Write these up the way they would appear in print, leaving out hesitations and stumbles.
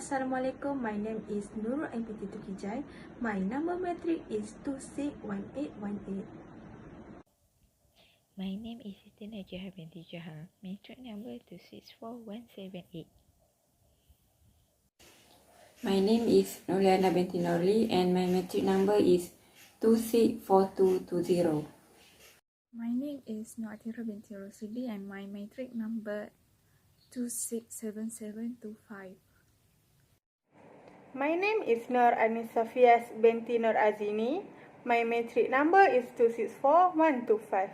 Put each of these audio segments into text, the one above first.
Assalamualaikum. My name is Nurul MPT Tukijai. My number matric is 261818. My name is Siti Najah binti Jahal. Matric number 264178. My name is Noliana binti Norli and my matric number is 264220. My name is Noatira binti Rosidi and my matric number 267725. My name is Nur Anissa Fias binti Nur Azini. My matric number is 264125.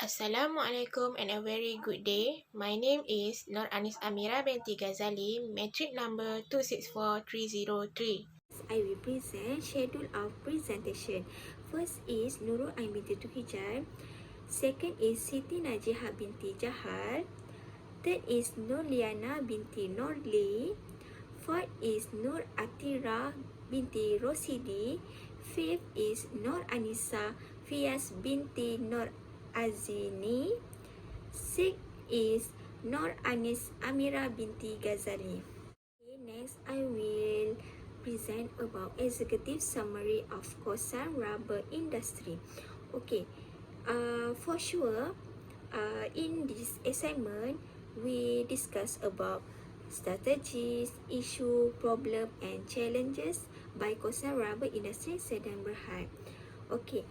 Assalamualaikum and a very good day. My name is Nur Anis Amira binti Ghazali, matric number 264303. I will present schedule of presentation. First is Nurul Ain binti Tukijai. Second is Siti Najah binti Jahal. Third is Nurliana binti Norli. Fourth is Nur Atira binti Rosidi. Fifth is Nur Anissa Fias binti Nur Azini. Sixth is Nur Anis Amira binti Ghazali. Okay, next I will present about executive summary of Kossan rubber industry. Okay, for sure, in this assignment we discuss about strategies, issue, problem and challenges by Kossan rubber industry Sedan Berhad. Okay,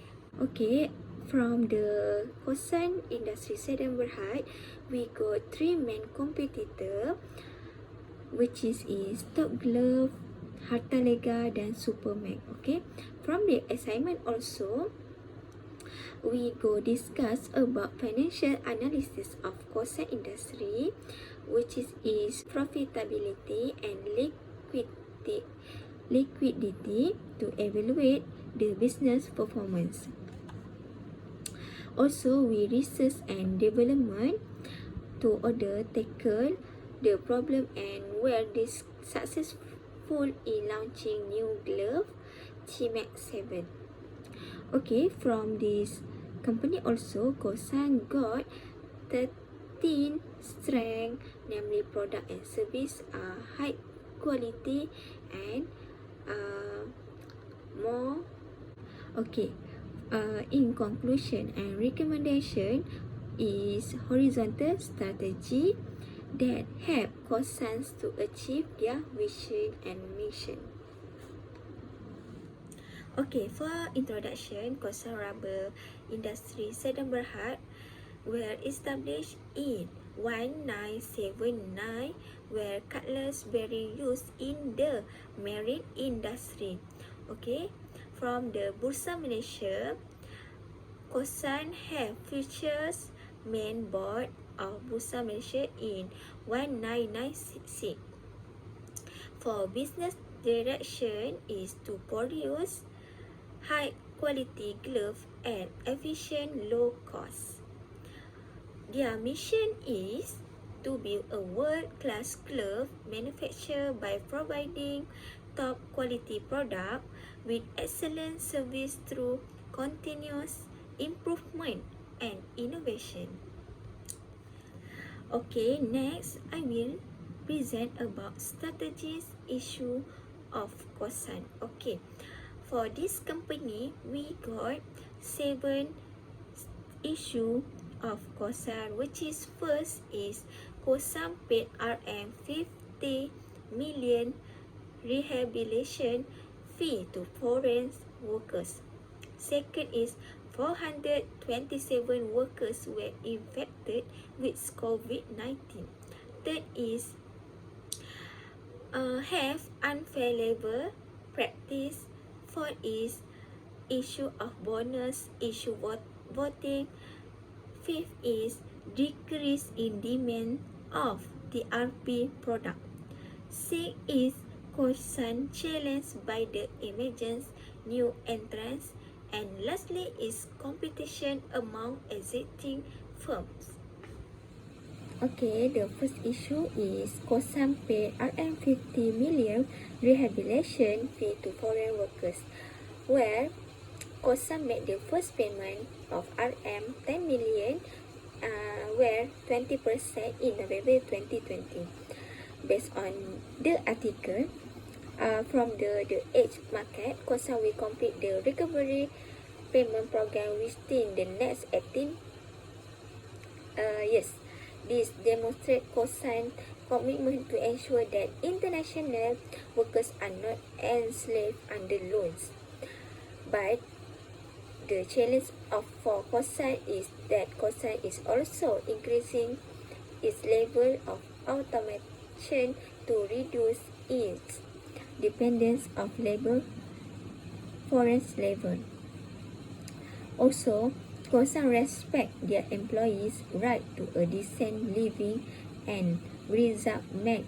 from the Kossan industry Sedan Berhad, we got three main competitor, which is Top Glove, Harta Lega dan Supermac. Okay, from the assignment also we go discuss about financial analysis of Kossan industry, which is profitability and liquidity to evaluate the business performance. Also, we research and development to order tackle the problem and were successful in launching new glove T-Mac 7. Okay, from this company also Kossan got 13 strength, namely product and service are high quality and more. Okay, in conclusion and recommendation is horizontal strategy that help Kossan to achieve their vision and mission. Okay, for introduction, Kossan rubber industry Sedan Berhad were established in 1979, where cutlass very used in the marine industry. Okay, from the Bursa Malaysia, Kossan have features main board of Bursa Malaysia in 1996. For business direction is to produce high quality glove at efficient low cost. Their mission is to build a world-class glove manufacturer by providing top quality product with excellent service through continuous improvement and innovation. Okay, next I will present about strategies issue of Kossan. Okay, for this company we got 7 issue of Kossan, which is first is Kossan paid RM50 million rehabilitation fee to foreign workers. Second is 427 workers were infected with COVID-19. Third is have unfair labor practice. Fourth is issue of bonus, issue voting. Fifth is decrease in demand of TRP product. Sixth is Kossan challenged by the emergence new entrants. And lastly is competition among existing firms. Okay, the first issue is Kossan paid RM50 million rehabilitation fee to foreign workers, where Kossan made the first payment of RM10 million, where 20% in November 2020. Based on the article, from the age market, Kossan will complete the recovery payment program within the next 18 years. This demonstrates Kossan's commitment to ensure that international workers are not enslaved under loans. But the challenge for Kossan is that Kossan is also increasing its level of automation to reduce its dependence of foreign labor. Also, Kossan respect their employees' right to a decent living and result make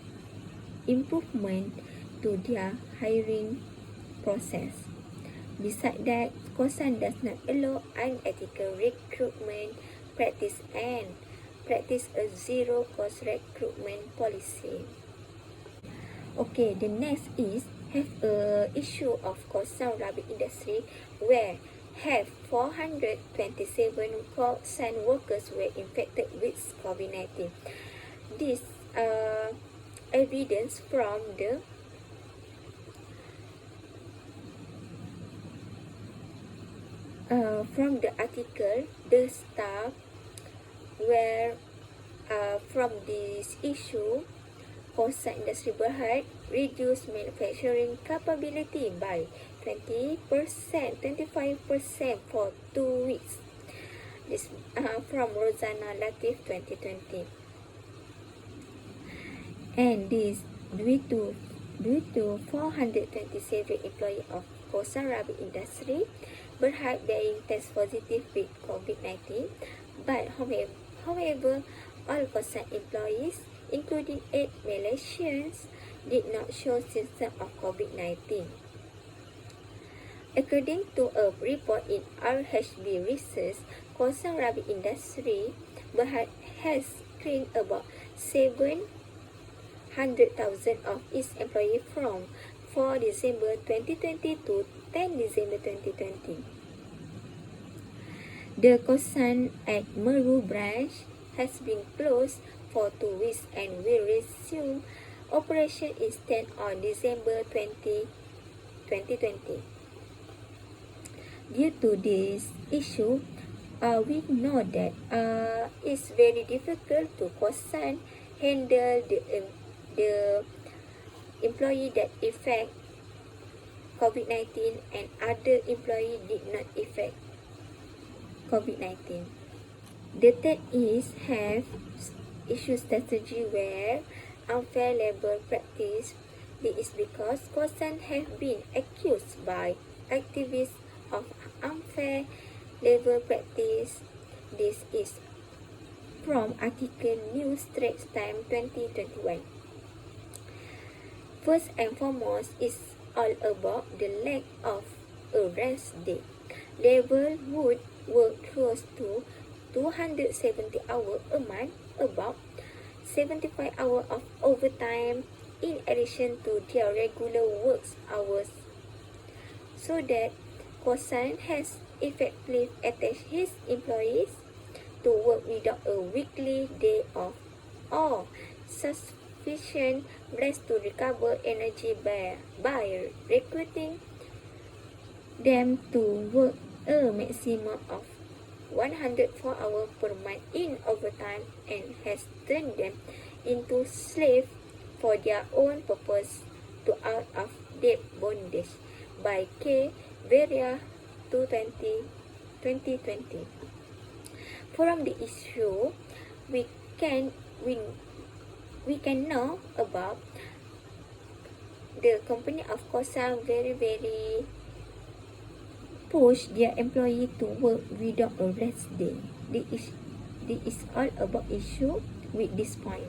improvement to their hiring process. Besides that, Kossan does not allow unethical recruitment practice and practice a zero-cost recruitment policy. Okay, the next is have a issue of Kossan rubber industry where have 427 Kossan workers were infected with COVID-19. This evidence from the article, the staff where from this issue, Kossan industry Berhad reduced manufacturing capability by 20%, 25% for 2 weeks. This from Rosanna Latif 2020. And this due to 427 employees of Kossan rubber industry Berhad being test positive with COVID-19, but however, all Kossan employees, including 8 Malaysians, did not show symptoms of COVID-19. According to a report in RHB Research, Kossan rubber industry Berhad has screened about 700,000 of its employees from 4 December 2020 to 10 December 2020. The Kossan at Meru branch has been closed for 2 weeks and will resume operation instead on December 2020. Due to this issue, we know that it's very difficult to Kossan handle the employee that affect COVID-19 and other employee did not affect COVID-19. The third is have issue strategy where unfair labor practice. This is because Kossan have been accused by activists of unfair labor practice. This is from article New Straits Times 2021. First and foremost is all about the lack of a rest day. Labor would work close to 270 hours a month, about 75 hours of overtime in addition to their regular work hours, so that Kossan has effectively attached his employees to work without a weekly day off or sufficient rest to recover energy by recruiting them to work a maximum of 104 hours per month in overtime and has turned them into slaves for their own purpose to out of debt bondage by K. Veria 2020. From the issue, we can know about the company of Kossan very push their employee to work without a rest day. This is all about issue with this point.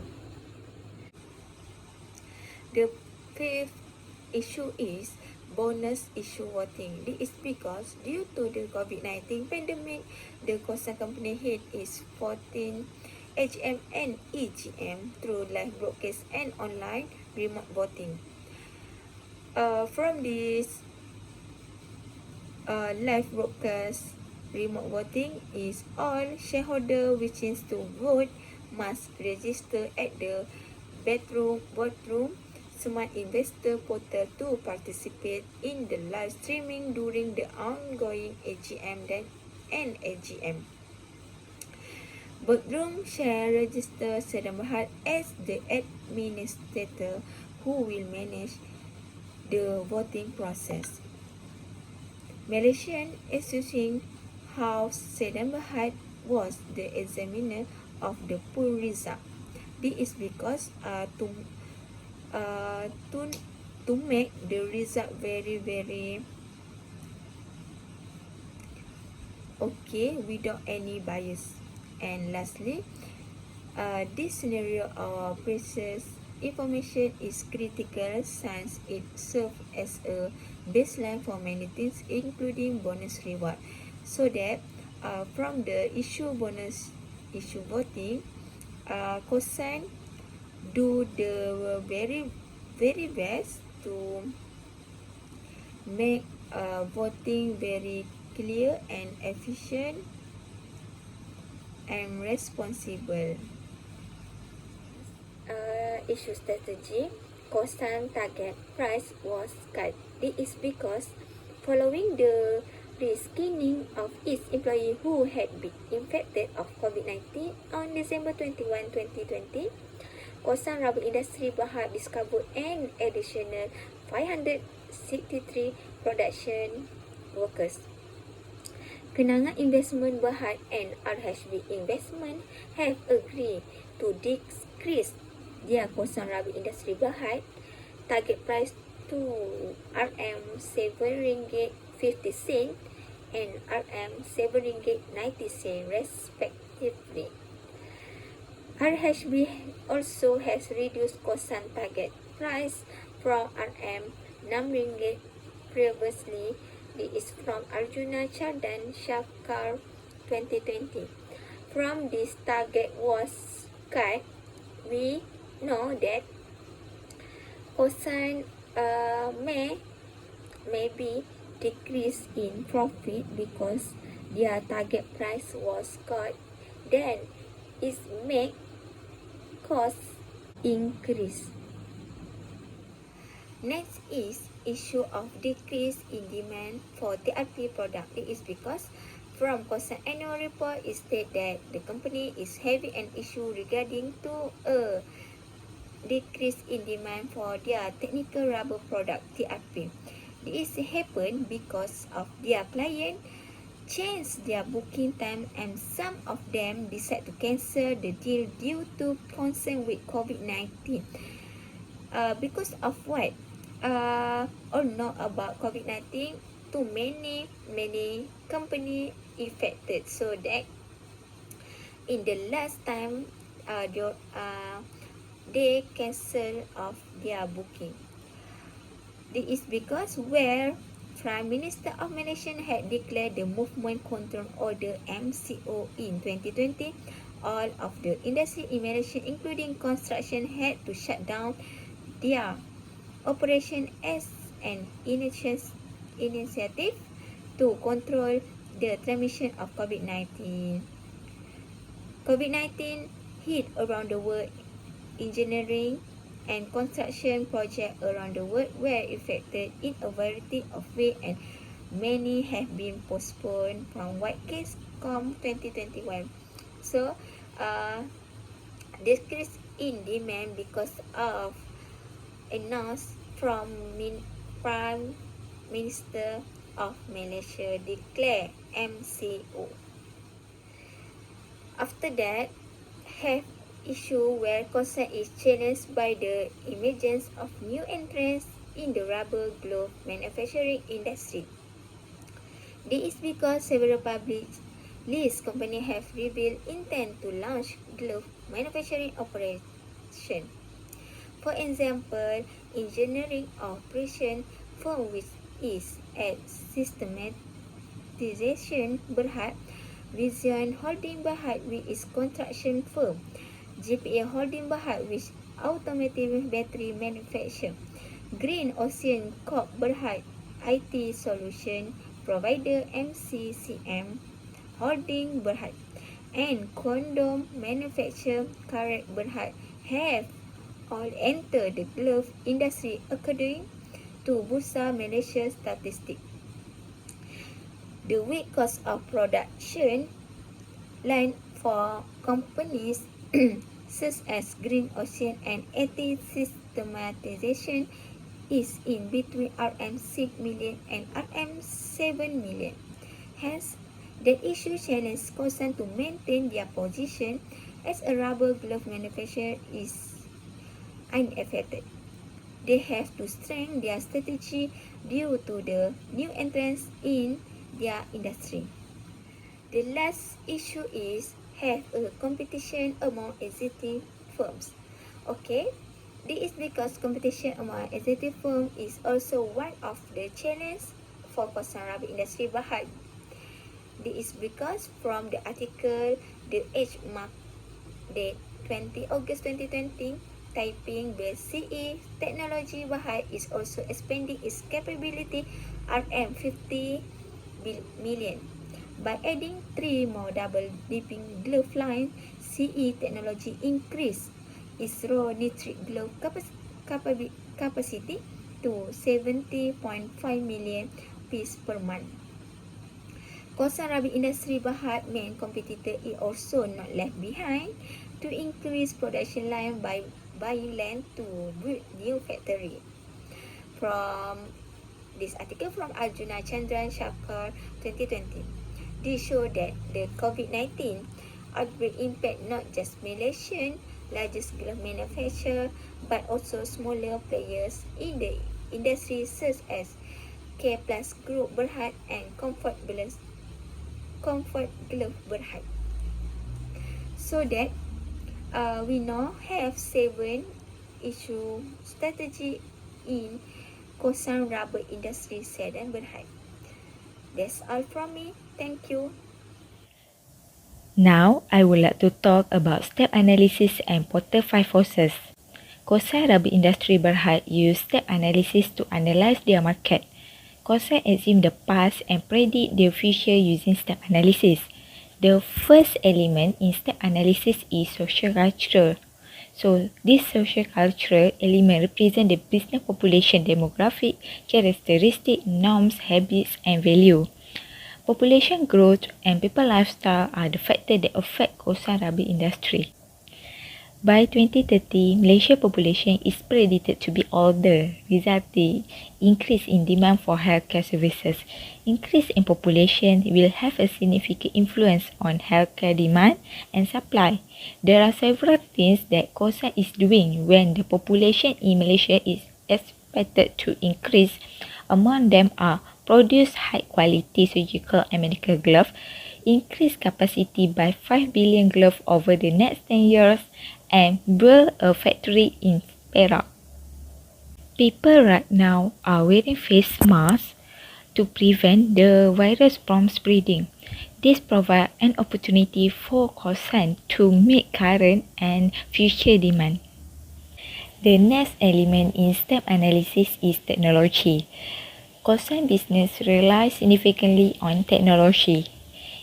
The fifth issue is bonus issue voting. This is because due to the COVID-19 pandemic, the Kossan company held its 14 HM and EGM through live broadcast and online remote voting. From this live broadcast remote voting is all shareholder wishing to vote must register at the boardroom smart investor portal to participate in the live streaming during the ongoing AGM and AGM. Boardroom shall register Saddam Berhad as the administrator who will manage the voting process. Malaysian Association House Saddam Berhad was the examiner of the poll result. This is because to make the result very okay without any bias. And lastly, this scenario of precious information is critical since it serves as a baseline for many things, including bonus reward. So that from the issue voting, Kossan do the very best to make voting very clear and efficient and responsible. Issue strategy, Kossan target price was cut. This is because following the reskinning of its employee who had been infected of COVID-19 on December 21, 2020, Kossan rubber industry Berhad discovered an additional 563 production workers. Kenangan Investment Berhad and RHB Investment have agreed to decrease their Kossan rubber industry Berhad target price to RM7.50 and RM7.90 respectively. RHB also has reduced Kossan target price from RM6 previously. This is from Arjuna Chandan Shakar 2020. From this target was cut, we know that Kossan may be decreased in profit because their target price was cut. Then it make cost increase. Next is issue of decrease in demand for TRP product. It is because from Kossan annual report it states that the company is having an issue regarding to a decrease in demand for their technical rubber product TRP. This happened because of their client changed their booking time and some of them decide to cancel the deal due to concern with COVID-19. Because of what? Or know about COVID-19, too many company affected, so that in the last time they cancel of their booking. This is because where Prime Minister of Malaysia had declared the Movement Control Order MCO in 2020, all of the industry in Malaysia, including construction, had to shut down their operation as an initiative to control the transmission of COVID-19. COVID-19 hit around the world. Engineering and construction projects around the world were affected in a variety of ways, and many have been postponed from what case come 2021. So, decrease in demand because of announced from Prime Minister of Malaysia declare MCO. After that, have issue where Kossan is challenged by the emergence of new entrants in the rubber glove manufacturing industry. This is because several public list companies have revealed intent to launch glove manufacturing operation. For example, engineering operation firm which is at systematization Berhad, Vision Holding Berhad which is construction firm, GPA Holding Berhad which automotive battery manufacture, Green Ocean Corp Berhad IT solution provider MCCM Holding Berhad, and condom manufacturer Karat Berhad have all enter the glove industry according to Bursa Malaysia statistic. The weak cost of production line for companies such as Green Ocean and AT Systematization is in between RM6 million and RM7 million. Hence, the issue challenged Kossan to maintain their position as a rubber glove manufacturer is unaffected. They have to strengthen their strategy due to the new entrants in their industry. The last issue is have a competition among existing firms. Okay, this is because competition among existing firms is also one of the challenges for Kossan rubber industry Berhad. This is because from the article The Age Mark date 20 August 2020, typing based CE technology Berhad is also expanding its capability RM50 million. By adding 3 more double dipping glove lines, CE technology increase its raw nitric glove capacity to 70.5 million pieces per month. Kossan rubber industry Berhad main competitor is also not left behind to increase production line by buying land to build new factory. From this article from Arjuna Chandran Shakar 2020, this show that the COVID-19 outbreak impact not just Malaysian largest glove manufacturer but also smaller players in the industry such as K Plus Group Berhad and Comfort Glove Berhad. So that we now have 7 issue strategy in Kossan rubber industry Sedan Berhad. That's all from me. Thank you. Now, I would like to talk about step analysis and Porter 5 forces. Kossan rubber industry Berhad use step analysis to analyze their market. Kossan assume the past and predict the future using step analysis. The first element in step analysis is socio-cultural. So, this socio-cultural element represent the business population demographic, characteristic, norms, habits and value. Population growth and people lifestyle are the factors that affect Kossan rubber industry. By 2030, Malaysia population is predicted to be older, resulting increase in demand for healthcare services. Increase in population will have a significant influence on healthcare demand and supply. There are several things that Kossan is doing when the population in Malaysia is expected to increase. Among them are produce high-quality surgical and medical gloves, increase capacity by 5 billion gloves over the next 10 years, and build a factory in Perak. People right now are wearing face masks to prevent the virus from spreading. This provides an opportunity for Kossan to meet current and future demand. The next element in step analysis is technology. Kossan business relies significantly on technology.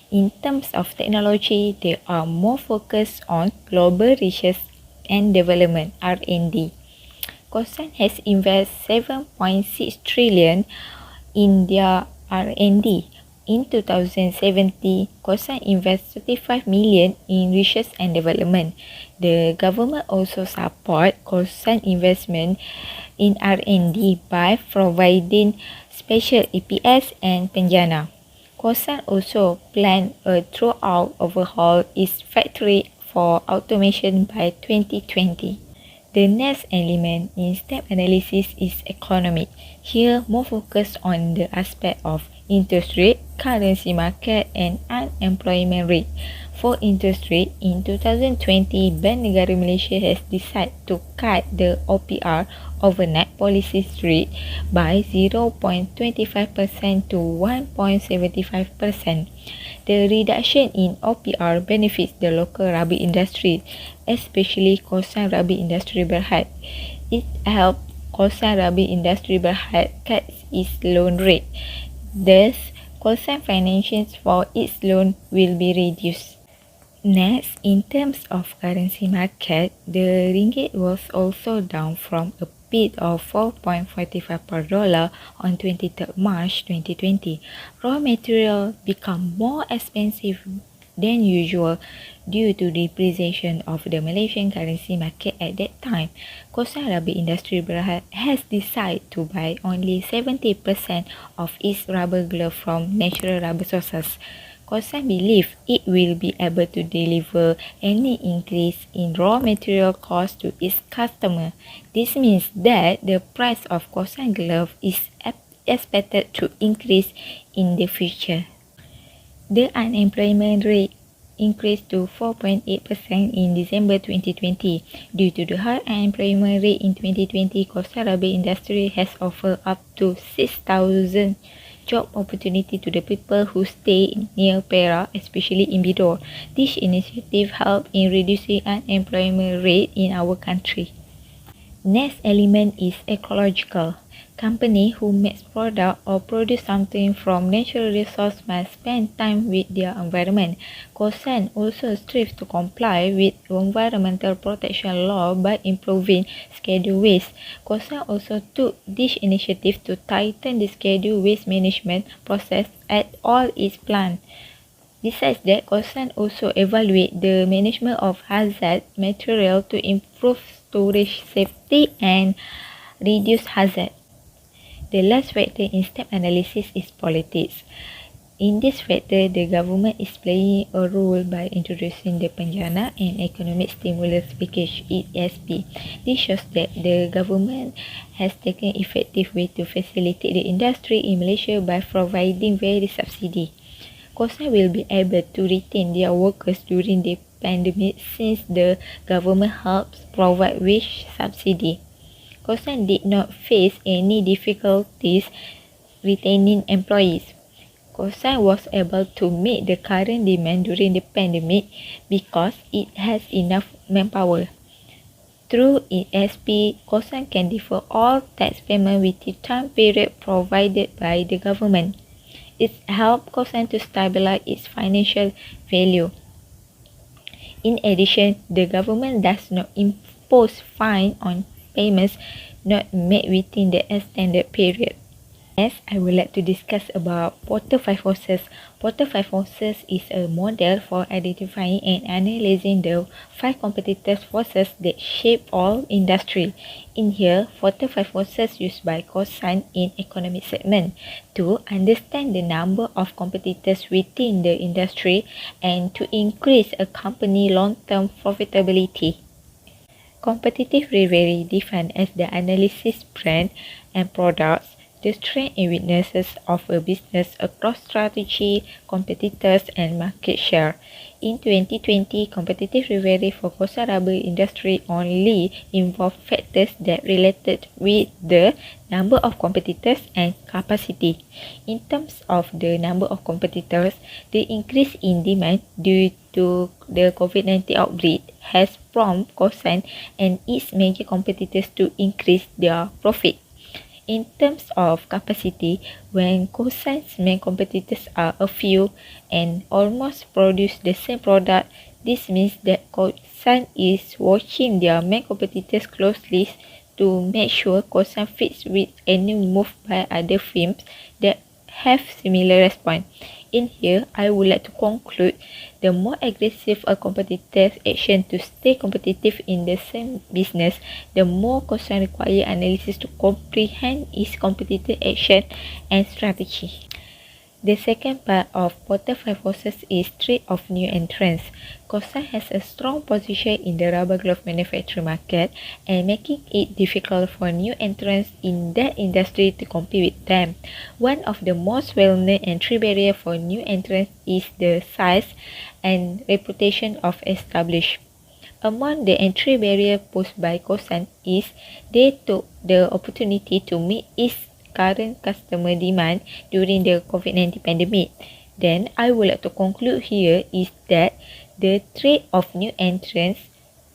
In terms of technology, they are more focused on global research and development (R&D). Kossan has invested 7.6 trillion in their R&D. In 2017, Kossan invested 35 million in research and development. The government also support Kossan investment in R&D by providing special EPS and penjana. Kossan also planned a thorough overhaul its factory for automation by 2020. The next element in step analysis is economic. Here, more focus on the aspect of interest rate, currency market and unemployment rate. For interest rate, in 2020, Bank Negara Malaysia has decided to cut the OPR overnight policy rate by 0.25% to 1.75%. The reduction in OPR benefits the local rubber industry, especially Kossan rubber industry Berhad. It helped Kossan rubber industry Berhad cut its loan rate. Thus, Kossan financings for its loan will be reduced. Next, in terms of currency market, the ringgit was also down from a peak of 4.45 per dollar on 23rd March 2020. Raw material become more expensive than usual due to depreciation of the Malaysian currency market at that time. Kossan Rubber Industry Berhad has decided to buy only 70% of its rubber glove from natural rubber sources. Kossan believes it will be able to deliver any increase in raw material cost to its customer. This means that the price of Kossan glove is expected to increase in the future. The unemployment rate increased to 4.8% in December 2020. Due to the high unemployment rate in 2020, Kossan Rubber Industry has offered up to 6,000 job opportunity to the people who stay near Perak, especially in Bidor. This initiative helped in reducing unemployment rate in our country. Next element is ecological. Company who makes product or produce something from natural resource must spend time with their environment. Kossan also strives to comply with environmental protection law by improving schedule waste. Kossan also took this initiative to tighten the schedule waste management process at all its plants. Besides that, Kossan also evaluate the management of hazard material to improve storage safety and reduce hazard. The last factor in step analysis is politics. In this factor, the government is playing a role by introducing the Penjana and Economic Stimulus Package ESP. This shows that the government has taken effective way to facilitate the industry in Malaysia by providing various subsidy. Kossan will be able to retain their workers during the pandemic since the government helps provide wage subsidy. Kossan did not face any difficulties retaining employees. Kossan was able to meet the current demand during the pandemic because it has enough manpower. Through ESP, Kossan can defer all tax payment with the time period provided by the government. It helped Kossan to stabilize its financial value. In addition, the government does not impose fine on payments not made within the extended period. Next, I would like to discuss about Porter 5 forces. Porter 5 forces is a model for identifying and analyzing the 5 competitors forces that shape all industry. In here, Porter 5 forces used by Kossan in economic segment to understand the number of competitors within the industry and to increase a company long-term profitability. Competitive rivalry defined as the analysis brand and products, the strengths and weaknesses of a business across strategy, competitors and market share. In 2020, competitive rivalry for Kossan Rubber Industry only involved factors that related with the number of competitors and capacity. In terms of the number of competitors, the increase in demand due to the COVID-19 outbreak has prompted Kossan and its major competitors to increase their profit. In terms of capacity, when Kossan's main competitors are a few and almost produce the same product, this means that Kossan is watching their main competitors closely to make sure Kossan fits with any move by other firms that have similar response. In here, I would like to conclude the more aggressive a competitor's action to stay competitive in the same business, the more Kossan require analysis to comprehend its competitor action and strategy. The second part of Porter 5 forces is threat of new entrants. Kossan has a strong position in the rubber glove manufacturing market and making it difficult for new entrants in that industry to compete with them. One of the most well-known entry barrier for new entrants is the size and reputation of established. Among the entry barrier posed by Kossan is they took the opportunity to meet its current customer demand during the COVID-19 pandemic. Then I would like to conclude here is that the threat of new entrants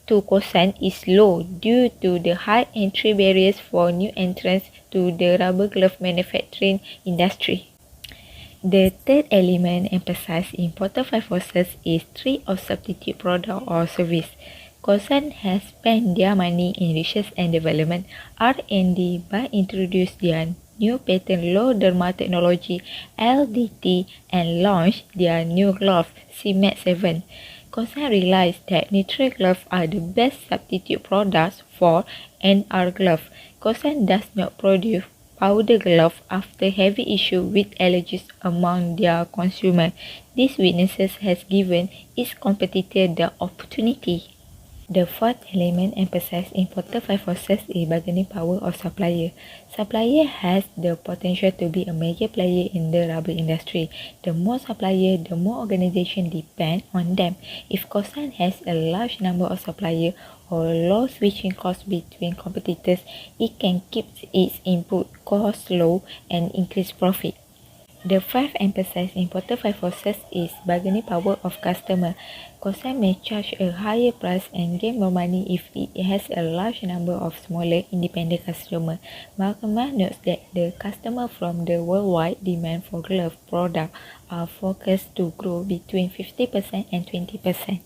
to Kossan is low due to the high entry barriers for new entrants to the rubber glove manufacturing industry. The third element emphasized in Porter 5 forces is tree of substitute product or service. Kossan has spent their money in research and development (R&D) by introducing their new patent low derma technology (LDT) and launched their new glove CMAT 7. Kossan realized that neutral gloves are the best substitute products for NR glove. Kossan does not produce powder glove after heavy issue with allergies among their consumers. This weakness has given its competitor the opportunity. The fourth element emphasized in Porter 5 forces is bargaining power of supplier. Supplier has the potential to be a major player in the rubber industry. The more supplier, the more organization depend on them. If Kossan has a large number of supplier or low switching costs between competitors, it can keep its input costs low and increase profit. The fifth emphasis in Porter 5 forces is bargaining power of customer. Kossan may charge a higher price and gain more money if it has a large number of smaller independent customers. Malcolm notes that the customers from the worldwide demand for glove products are forecast to grow between 50% and 20%.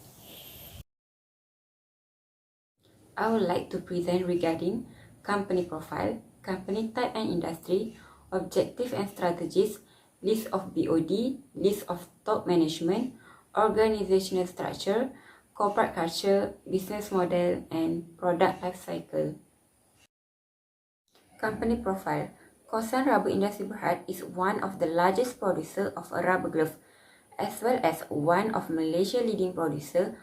I would like to present regarding company profile, company type and industry, objective and strategies, list of BOD, list of top management, organizational structure, corporate culture, business model, and product life cycle. Company profile. Kossan Rubber Industri Berhad is one of the largest producer of a rubber glove, as well as one of Malaysia's leading producer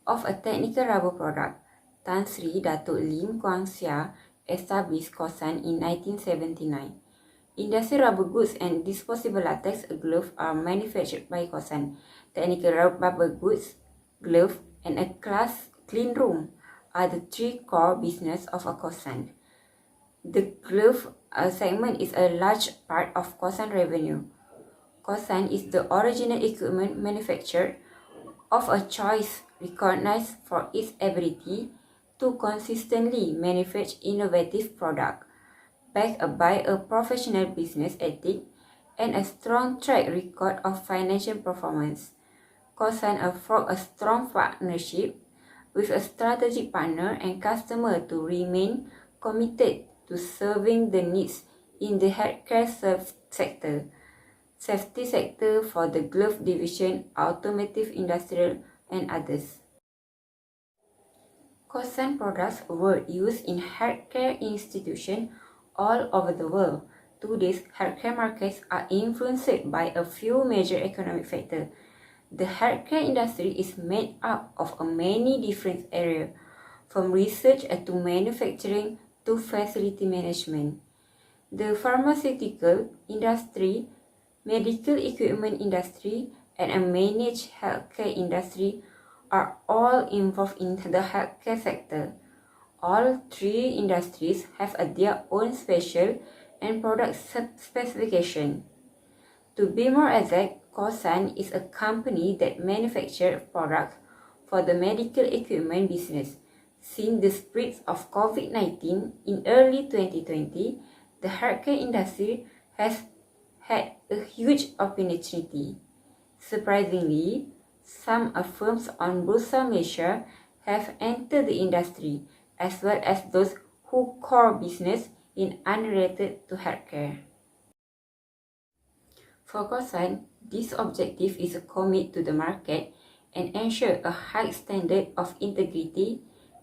of a technical rubber product. Tan Sri Datuk Lim Kuan Sia established Kossan in 1979. Industrial rubber goods and disposable latex gloves are manufactured by Kossan. Technical rubber goods, glove, and a clean room are the three core business of a Kossan. The glove segment is a large part of Kossan revenue. Kossan is the original equipment manufacturer of a choice recognized for its ability to consistently manufacture innovative products, backed by a professional business ethic and a strong track record of financial performance. Kossan forged a strong partnership with a strategic partner and customer to remain committed to serving the needs in the healthcare sector, safety sector for the glove division, automotive, industrial, and others. Kossan products were used in healthcare institutions all over the world. Today's healthcare markets are influenced by a few major economic factors. The healthcare industry is made up of many different areas, from research to manufacturing to facility management. The pharmaceutical industry, medical equipment industry, and a managed healthcare industry are all involved in the healthcare sector. All three industries have their own special and product specification. To be more exact, Kossan is a company that manufactures products for the medical equipment business. Since the spread of COVID-19 in early 2020, the healthcare industry has had a huge opportunity. Surprisingly, some firms on Bursa Malaysia have entered the industry, as well as those who core business in unrelated to healthcare. For Kossan, this objective is to commit to the market and ensure a high standard of integrity,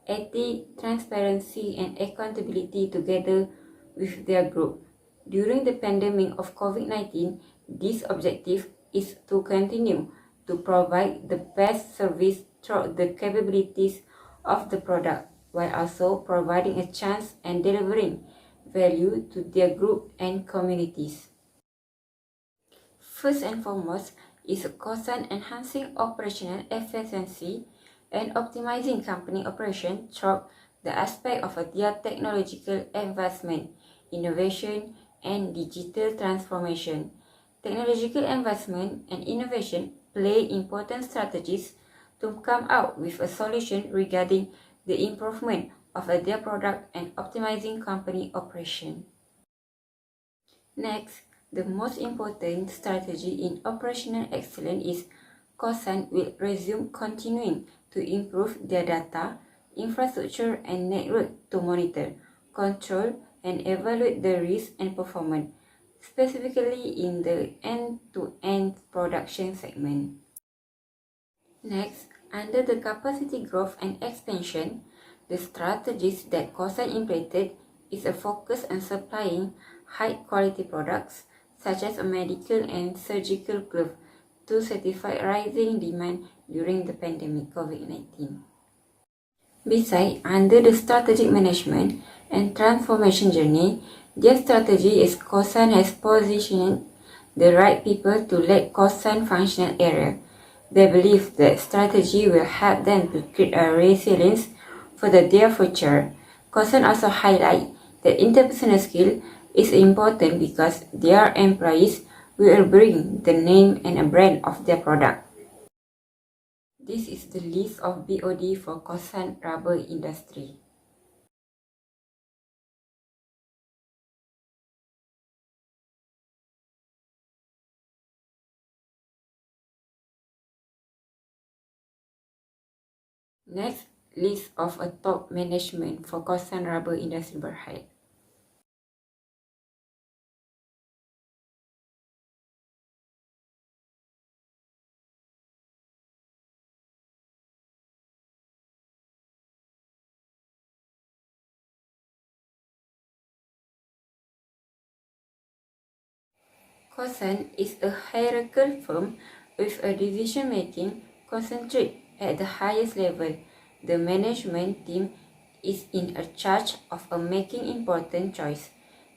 ethics, transparency, and accountability together with their group. During the pandemic of COVID-19, this objective is to continue to provide the best service through the capabilities of the product, while also providing a chance and delivering value to their group and communities. First and foremost is Kossan enhancing operational efficiency and optimizing company operation through the aspect of their technological advancement, innovation, and digital transformation. Technological advancement and innovation play important strategies to come out with a solution regarding the improvement of their product and optimizing company operation. Next, The most important strategy in operational excellence is Kossan will resume continuing to improve their data, infrastructure and network to monitor, control and evaluate the risk and performance, specifically in the end-to-end production segment. Next, under the capacity growth and expansion, the strategies that Kossan implemented is a focus on supplying high-quality products such as a medical and surgical glove to satisfy rising demand during the pandemic COVID-19. Besides, under the strategic management and transformation journey, their strategy is Kossan has positioned the right people to lead Kossan functional area. They believe that strategy will help them to create a resilience for the dear future. Kossan also highlight that interpersonal skill is important because their employees will bring the name and a brand of their product. This is the list of BOD for Kossan rubber industry. Next, list of a top management for Kossan rubber industry Berhad. Kossan is a hierarchical firm with a decision-making concentrated at the highest level. The management team is in charge of making important choice.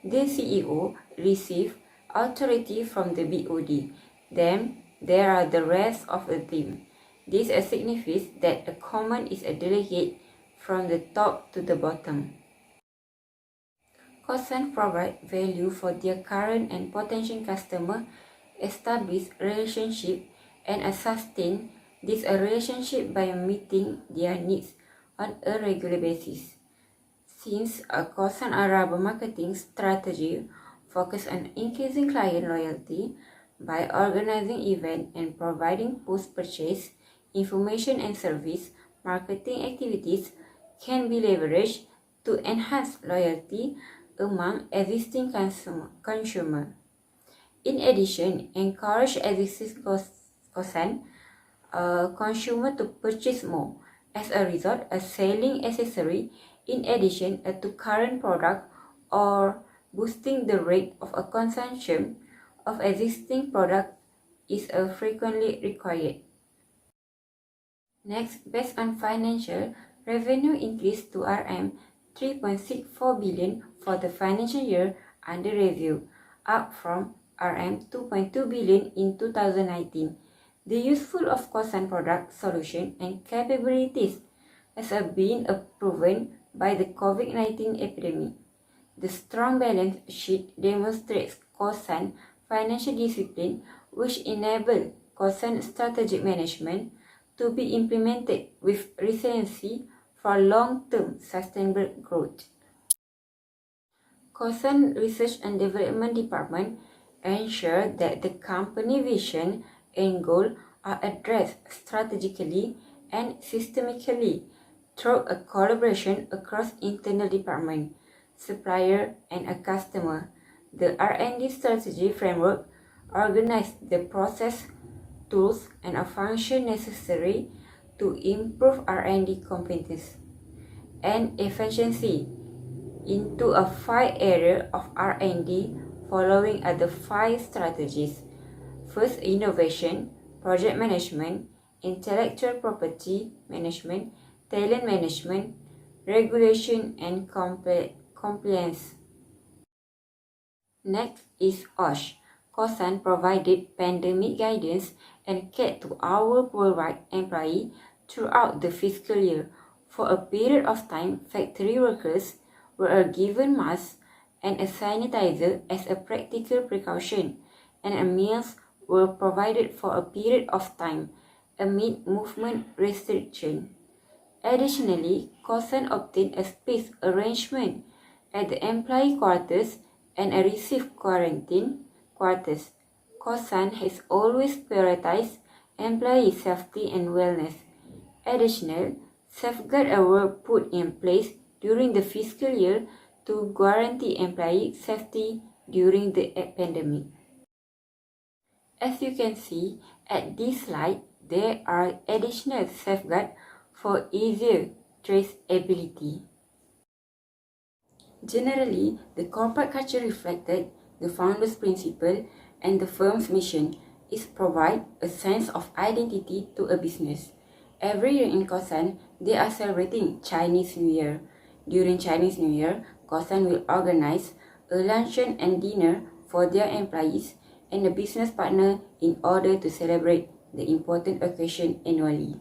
The CEO receives authority from the BOD. Then there are the rest of the team. This signifies that a command is a delegate from the top to the bottom. Kossan provide value for their current and potential customer, establish relationship and sustain this relationship by meeting their needs on a regular basis. Since a Kossan rubber marketing strategy focus on increasing client loyalty by organizing events and providing post-purchase information and service, marketing activities can be leveraged to enhance loyalty among existing consumer. In addition, encourage existing Kossan consumer to purchase more. As a result, a selling accessory in addition to current product or boosting the rate of a consumption of existing product is frequently required. Next, based on financial, revenue increased to RM 3.64 billion for the financial year under review, up from RM 2.2 billion in 2019. The useful of Kossan product solution and capabilities has been proven by the COVID-19 epidemic. The strong balance sheet demonstrates Kossan financial discipline, which enable Kossan strategic management to be implemented with resiliency for long-term sustainable growth. Kossan Research and Development Department ensure that the company vision and goal are addressed strategically and systemically through a collaboration across internal department, supplier, and a customer. The R&D strategy framework organizes the process, tools, and a function necessary to improve R&D competence and efficiency into a 5 area of R&D following the 5 strategies. First, innovation, project management, intellectual property management, talent management, regulation, and compliance. Next is OSH. Kossan provided pandemic guidance and care to our worldwide employees throughout the fiscal year. For a period of time, factory workers were given masks and a sanitizer as a practical precaution, and meals were provided for a period of time amid movement restriction. Additionally, Kossan obtained a space arrangement at the employee quarters and received quarters. Kossan has always prioritized employee safety and wellness. Additional safeguards were put in place during the fiscal year to guarantee employee safety during the pandemic. As you can see at this slide, there are additional safeguards for easier traceability. Generally, the corporate culture reflected the founder's principle and the firm's mission is provide a sense of identity to a business. Every year in Kossan, they are celebrating Chinese New Year. During Chinese New Year, Kossan will organize a luncheon and dinner for their employees and a business partner in order to celebrate the important occasion annually.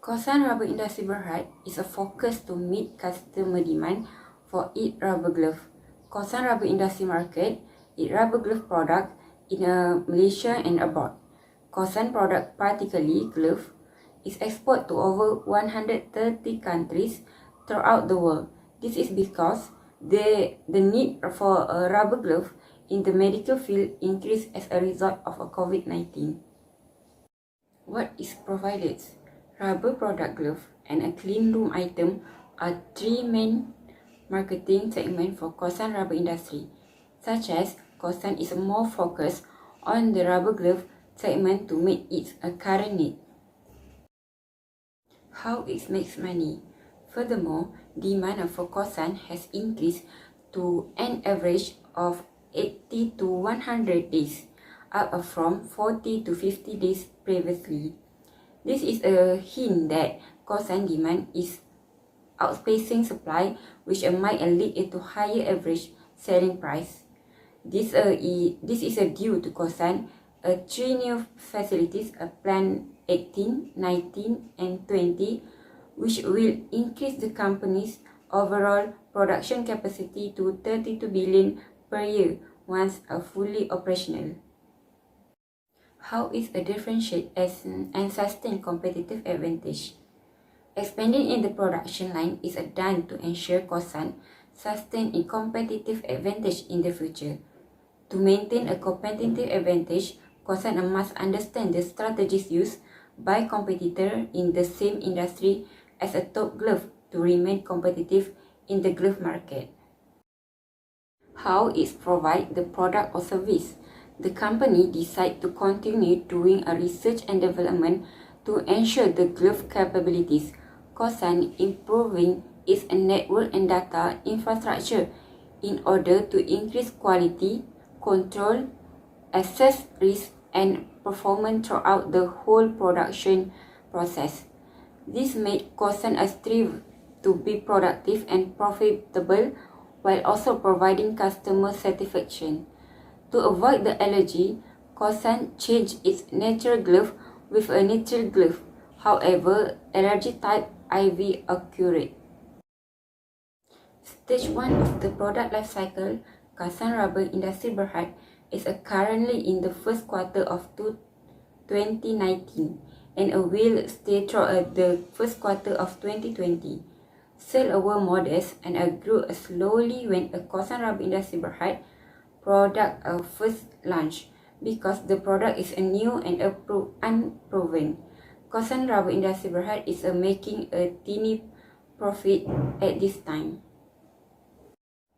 Kossan Rubber Industry Berhad is a focus to meet customer demand for its rubber glove. Kossan Rubber Industry market its rubber glove product in Malaysia and abroad. Kossan product, particularly glove, is exported to over 130 countries throughout the world. This is because the need for a rubber glove in the medical field increased as a result of COVID-19. What is provided? Rubber product glove and a clean room item are three main marketing segments for Kossan Rubber Industry, such as Kossan is more focused on the rubber glove segment to meet its current need. How it makes money? Furthermore, demand for Kossan has increased to an average of 80 to 100 days, up from 40 to 50 days previously. This is a hint that Kossan demand is outpacing supply, which might lead to higher average selling price. This is due to Kossan three new facilities, Plan 18, 19, and 20, which will increase the company's overall production capacity to 32 billion per year once fully operational. How is a differentiate and sustain competitive advantage? Expanding in the production line is done to ensure Kossan sustain a competitive advantage in the future. To maintain a competitive advantage, Kossan must understand the strategies used by competitors in the same industry as a top glove to remain competitive in the glove market. How is provide the product or service? The company decide to continue doing a research and development to ensure the glove capabilities. Kossan improving its network and data infrastructure in order to increase quality, control, assess risk, and performance throughout the whole production process. This made Kossan strive to be productive and profitable while also providing customer satisfaction. To avoid the allergy, Kossan changed its natural glove with a natural glove. However, allergy type IV accurate. Stage 1 of the product life cycle, Kossan Rubber Industry Berhad is currently in the first quarter of 2019 and will stay throughout the first quarter of 2020. Sales were modest and grew slowly when a Kossan Rubber Industry Berhad product first launched because the product is new and unproven. Kossan Rubber Industry Berhad is making a teeny profit at this time.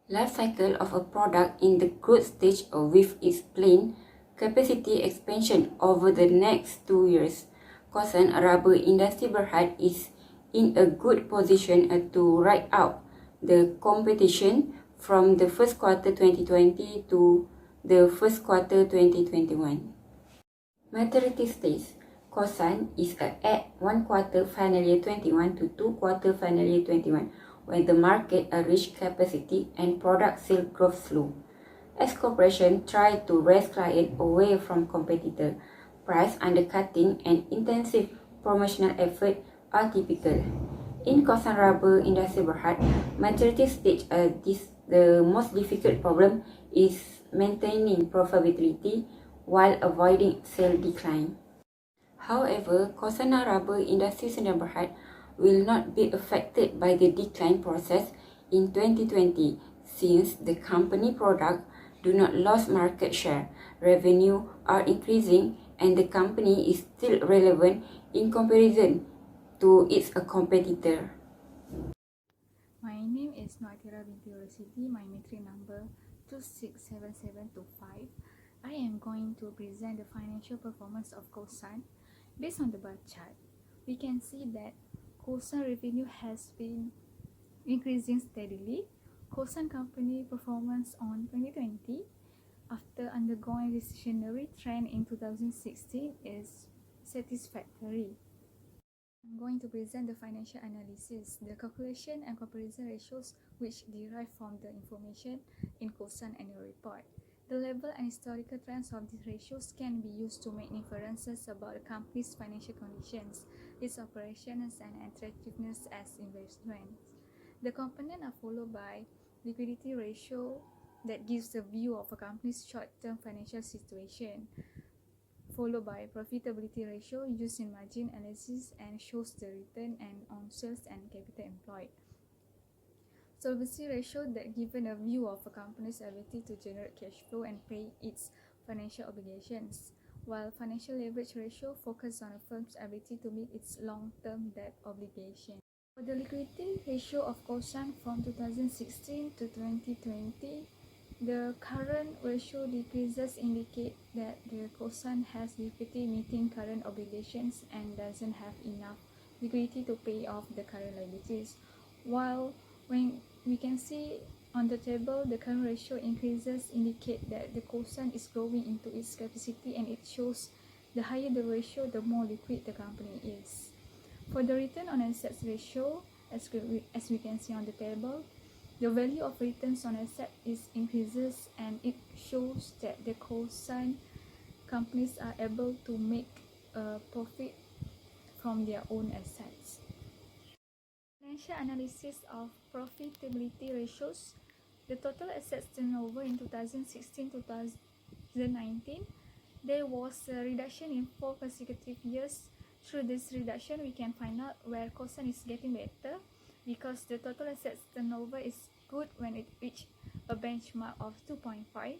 Life cycle of a product in the growth stage with its planned capacity expansion over the next 2 years. Kossan Rubber Industry Berhad is in a good position to ride out the competition from the first quarter 2020 to the first quarter 2021. Maturity stage. Kossan is at 1 quarter final year 21 to 2 quarter final year 21 when the market reach capacity and product sale growth slow. As corporation try to raise client away from competitor, price undercutting and intensive promotional effort are typical. In Kossan Rubber Industry Berhad, maturity stage the most difficult problem is maintaining profitability while avoiding sale decline. However, Kossan Rubber Industry Berhad will not be affected by the decline process in 2020 since the company product do not lose market share, revenue are increasing, and the company is still relevant in comparison to its competitor. My name is Noatira binti Rosidi. My matric number 267725. I am going to present the financial performance of Kossan. Based on the bar chart, we can see that Kossan revenue has been increasing steadily. Kossan company performance on 2020 after undergoing recessionary trend in 2016 is satisfactory. I'm going to present the financial analysis, the calculation and comparison ratios which derive from the information in Kossan annual report. The level and historical trends of these ratios can be used to make inferences about the company's financial conditions, its operations, and attractiveness as investments. The components are followed by liquidity ratio that gives a view of a company's short-term financial situation, followed by profitability ratio used in margin analysis and shows the return on sales and capital employed. Solvency ratio that given a view of a company's ability to generate cash flow and pay its financial obligations, while financial leverage ratio focuses on a firm's ability to meet its long-term debt obligation. For the liquidity ratio of Kossan from 2016 to 2020, the current ratio decreases indicate that the Kossan has difficulty meeting current obligations and doesn't have enough liquidity to pay off the current liabilities. While when we can see on the table, the current ratio increases indicate that the Kossan is growing into its capacity, and it shows the higher the ratio, the more liquid the company is. For the return on assets ratio, as we can see on the table, the value of returns on asset is increases, and it shows that the Kossan companies are able to make a profit from their own assets. Financial analysis of profitability ratios. The total assets turnover in 2016-2019, there was a reduction in 4 consecutive years. Through this reduction, we can find out where Kossan is getting better, because the total assets turnover is good when it reached a benchmark of 2.5.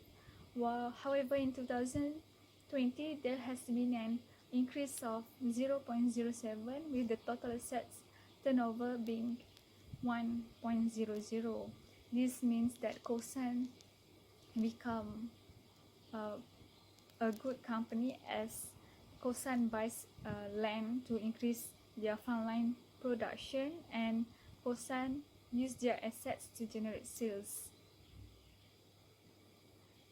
However, in 2020, there has been an increase of 0.07, with the total assets turnover being 1.00. This means that Kossan become a good company, as Kossan buys land to increase their frontline production, and Kossan use their assets to generate sales.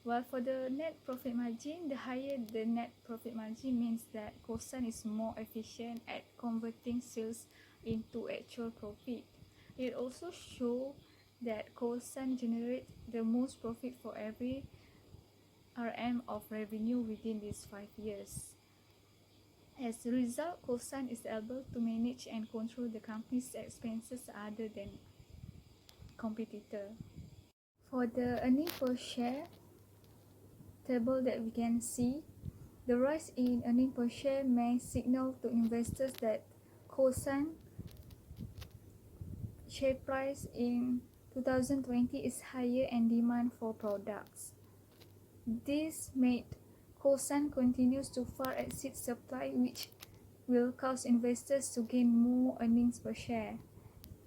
While for the net profit margin, the higher the net profit margin means that Kossan is more efficient at converting sales into actual profit. It also shows that Kossan generates the most profit for every RM of revenue within these 5 years. As a result, Kossan is able to manage and control the company's expenses other than competitor. For the earning per share table that we can see, the rise in earning per share may signal to investors that Kossan share price in 2020 is higher and demand for products. This made Kossan continues to far exceed supply, which will cause investors to gain more earnings per share.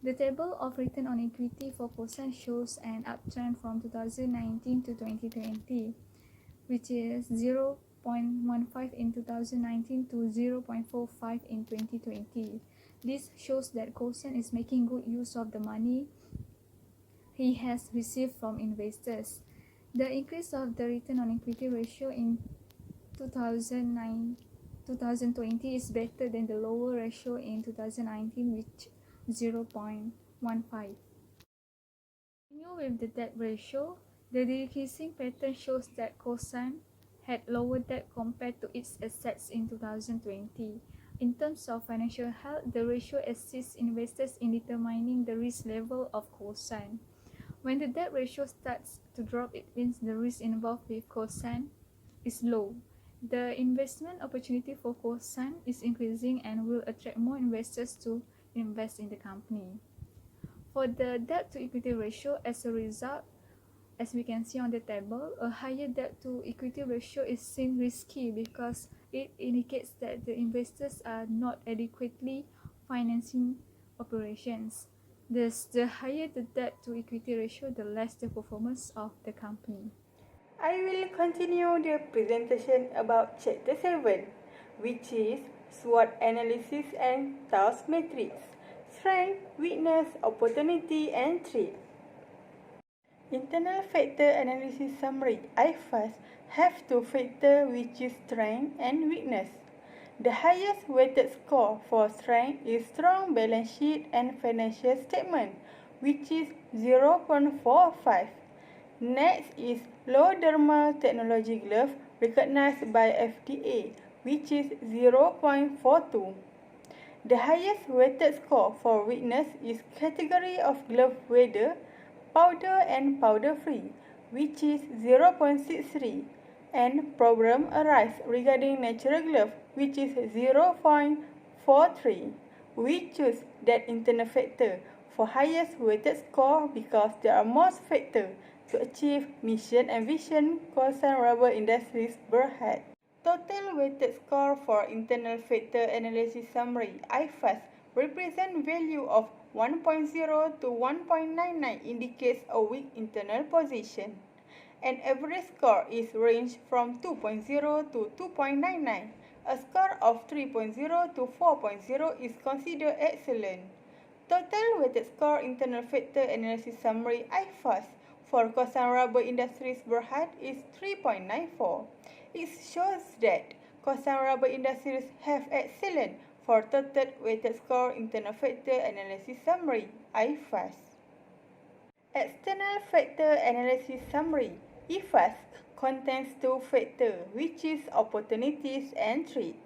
The table of return on equity for Kossan shows an uptrend from 2019 to 2020, which is 0.15 in 2019 to 0.45 in 2020. This shows that Kossan is making good use of the money he has received from investors. The increase of the return on equity ratio in 2020 is better than the lower ratio in 2019, which 0.15. Continue with the debt ratio. The decreasing pattern shows that Kossan had lower debt compared to its assets in 2020. In terms of financial health, the ratio assists investors in determining the risk level of Kossan. When the debt ratio starts to drop, it means the risk involved with Kossan is low. The investment opportunity for Kossan is increasing and will attract more investors to invest in the company. For the debt to equity ratio, as a result, As we can see on the table, a higher debt to equity ratio is seen risky because it indicates that the investors are not adequately financing operations. Thus, the higher the debt to equity ratio, the less the performance of the company. I will continue the presentation about Chapter 7, which is SWOT analysis and task matrix, strength, weakness, opportunity, and threat. Internal factor analysis summary. I first have two factors which is strength and weakness. The highest weighted score for strength is strong balance sheet and financial statement, which is 0.45. Next is low dermal technology glove recognized by FDA, which is 0.42. The highest weighted score for weakness is category of glove weather, powder and powder free, which is 0.63, and problem arise regarding natural glove, which is 0.43. We choose that internal factor for highest weighted score because there are most factors to achieve mission and vision Kossan Rubber Industries Berhad. Total weighted score for internal factor analysis summary IFAS represent value of 1.0 to 1.99 indicates a weak internal position. An average score is ranged from 2.0 to 2.99. A score of 3.0 to 4.0 is considered excellent. Total weighted score internal factor analysis summary IFAS for Kossan Rubber Industries Berhad is 3.94. It shows that Kossan Rubber Industries have excellent for total weighted score internal factor analysis summary IFAS. External factor analysis summary IFAS contains two factors, which is opportunities and threat.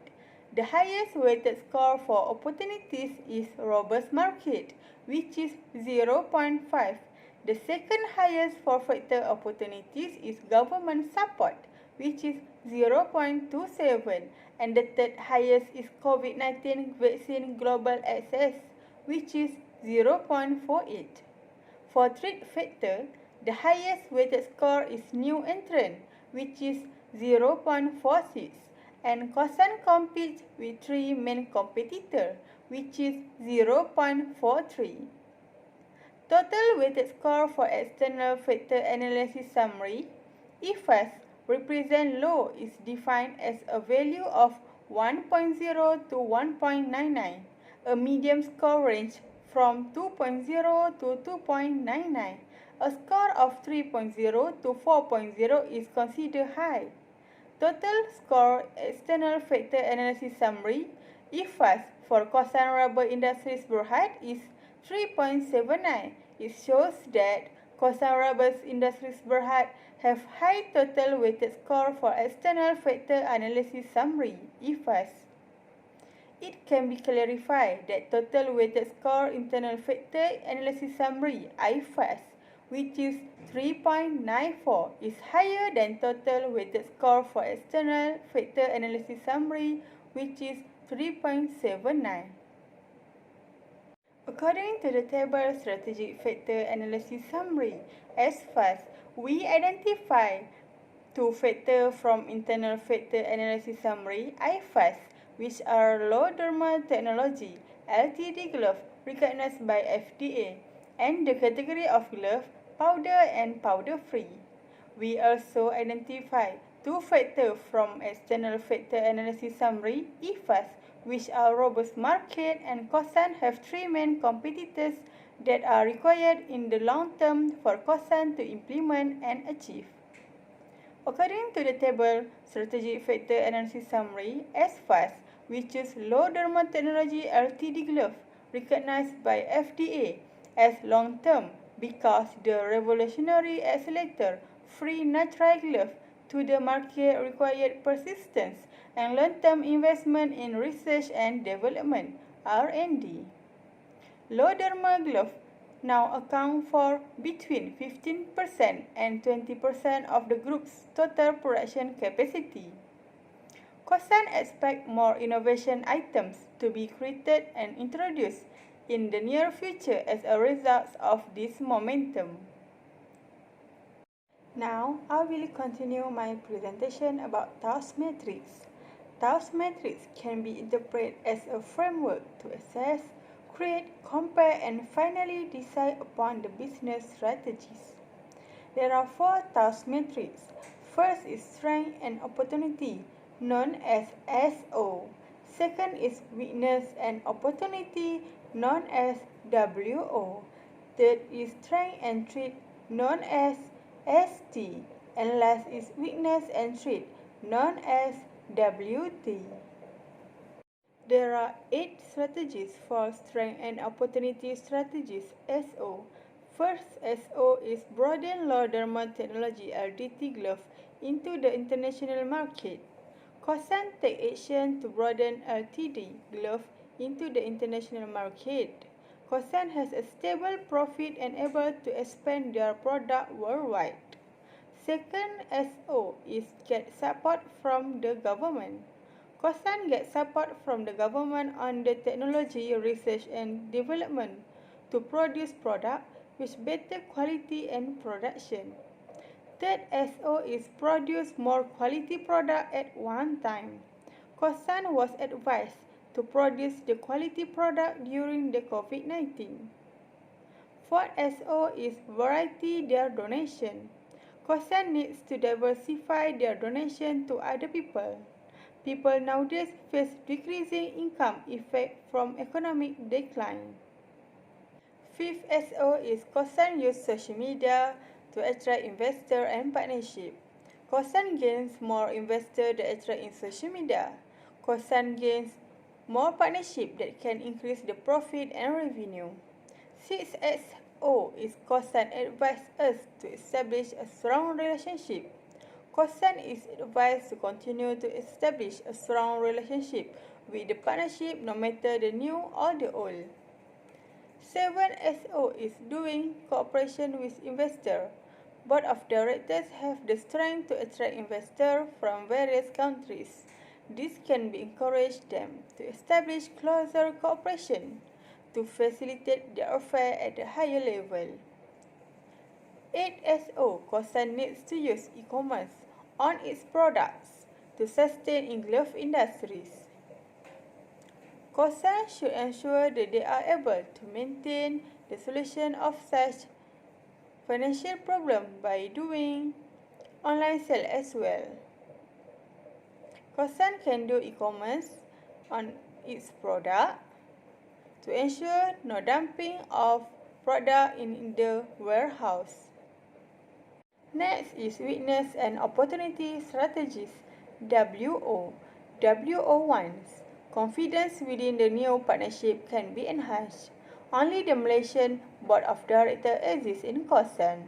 The highest weighted score for opportunities is robust market, which is 0.5. The second highest for factor opportunities is government support, which is 0.27, and the third highest is COVID-19 vaccine global access, which is 0.48. For threat factor, the highest weighted score is new entrant, which is 0.46, and Kossan competes with three main competitors, which is 0.43. Total weighted score for external factor analysis summary IFAS represent low is defined as a value of 1.0 to 1.99. A medium score range from 2.0 to 2.99. A score of 3.0 to 4.0 is considered high. Total score external factor analysis summary IFAS for Kossan Rubber Industries Berhad is 3.79. It shows that Kossan Rubber Industries Berhad have high total weighted score for external factor analysis summary IFAS. It can be clarified that total weighted score internal factor analysis summary IFAS, which is 3.94, is higher than total weighted score for external factor analysis summary, which is 3.79. According to the table strategic factor analysis summary, as first, we identify two factors from internal factor analysis summary IFAS, which are low dermal technology LTD glove recognized by FDA, and the category of glove powder and powder free. We also identify two factors from external factor analysis summary IFAS, which are robust market, and Kossan have three main competitors that are required in the long term for Kossan to implement and achieve. According to the table strategic factor analysis summary, as fast, we choose low dermal technology LTD glove recognized by FDA as long term because the revolutionary accelerator free nitrile glove to the market required persistence and long-term investment in research and development (R&D). Low dermal glove now account for between 15% and 20% of the group's total production capacity. Kossan expects more innovation items to be created and introduced in the near future as a result of this momentum. Now, I will continue my presentation about task matrix. Task matrix can be interpreted as a framework to assess, create, compare, and finally decide upon the business strategies. There are four task matrices. First is strength and opportunity, known as SO. Second is weakness and opportunity, known as WO. Third is strength and threat, known as ST. And last is weakness and threat, known as WT. There are 8 strategies for strength and opportunity strategies SO. First SO is broaden low dermal technology LDT glove into the international market. Kossan take action to broaden LTD glove into the international market. Kossan has a stable profit and able to expand their product worldwide. Second SO is get support from the government. Kossan gets support from the government on the technology research and development to produce product with better quality and production. Third SO is produce more quality product at one time. Kossan was advised to produce the quality product during the COVID-19. Fourth SO is variety their donation. Kossan needs to diversify their donation to other people. People nowadays face decreasing income effect from economic decline. Fifth SO is Kossan use social media to attract investor and partnership. Kossan gains more investor that attract in social media. Kossan gains more partnership that can increase the profit and revenue. Sixth SO is Kossan advise us to establish a strong relationship. Kossan is advised to continue to establish a strong relationship with the partnership no matter the new or the old. 7 SO is doing cooperation with investor. Board of directors have the strength to attract investors from various countries. This can be encouraged them to establish closer cooperation to facilitate their affair at a higher level. 8SO Kossan needs to use e-commerce on its products to sustain in glove industries. Kossan should ensure that they are able to maintain the solution of such financial problem by doing online sale as well. Kossan can do e-commerce on its product to ensure no dumping of product in the warehouse. Next is weakness and opportunity strategies, WO. WO wants confidence within the new partnership can be enhanced. Only the Malaysian Board of Directors exists in Kossan.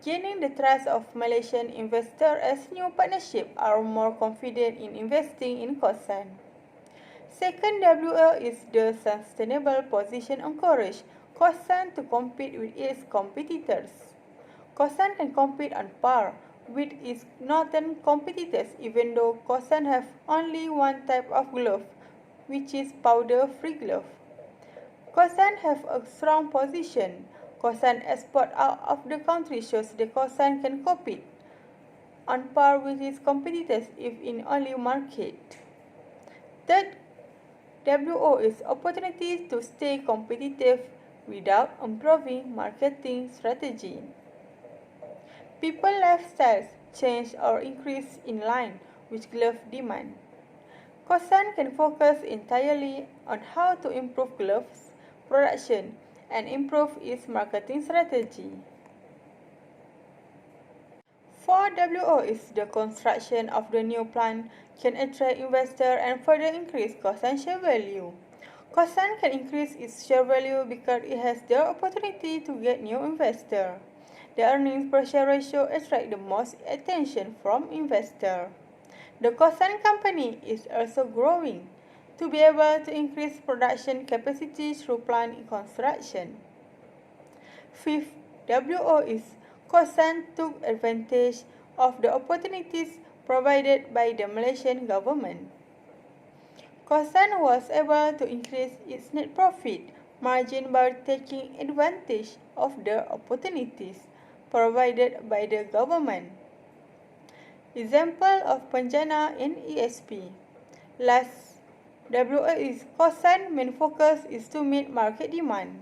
Gaining the trust of Malaysian investors as new partnership are more confident in investing in Kossan. Second WO is the sustainable position encourage Kossan to compete with its competitors. Kossan can compete on par with its northern competitors even though Kossan have only one type of glove, which is powder-free glove. Kossan have a strong position. Kossan export out of the country shows that Kossan can compete on par with its competitors if in only market. Third, WO is opportunity to stay competitive without improving marketing strategy. People lifestyles change or increase in line with glove demand. Kossan can focus entirely on how to improve gloves production and improve its marketing strategy. 4WO is the construction of the new plant can attract investors and further increase Kossan share value. Kossan can increase its share value because it has the opportunity to get new investors. The earnings per share ratio attracts the most attention from investors. The Kossan company is also growing to be able to increase production capacity through plant construction. Fifth, WO is Kossan took advantage of the opportunities provided by the Malaysian government. Kossan was able to increase its net profit margin by taking advantage of the opportunities provided by the government. Example of Penjana in ESP. Last WA is Kossan main focus is to meet market demand.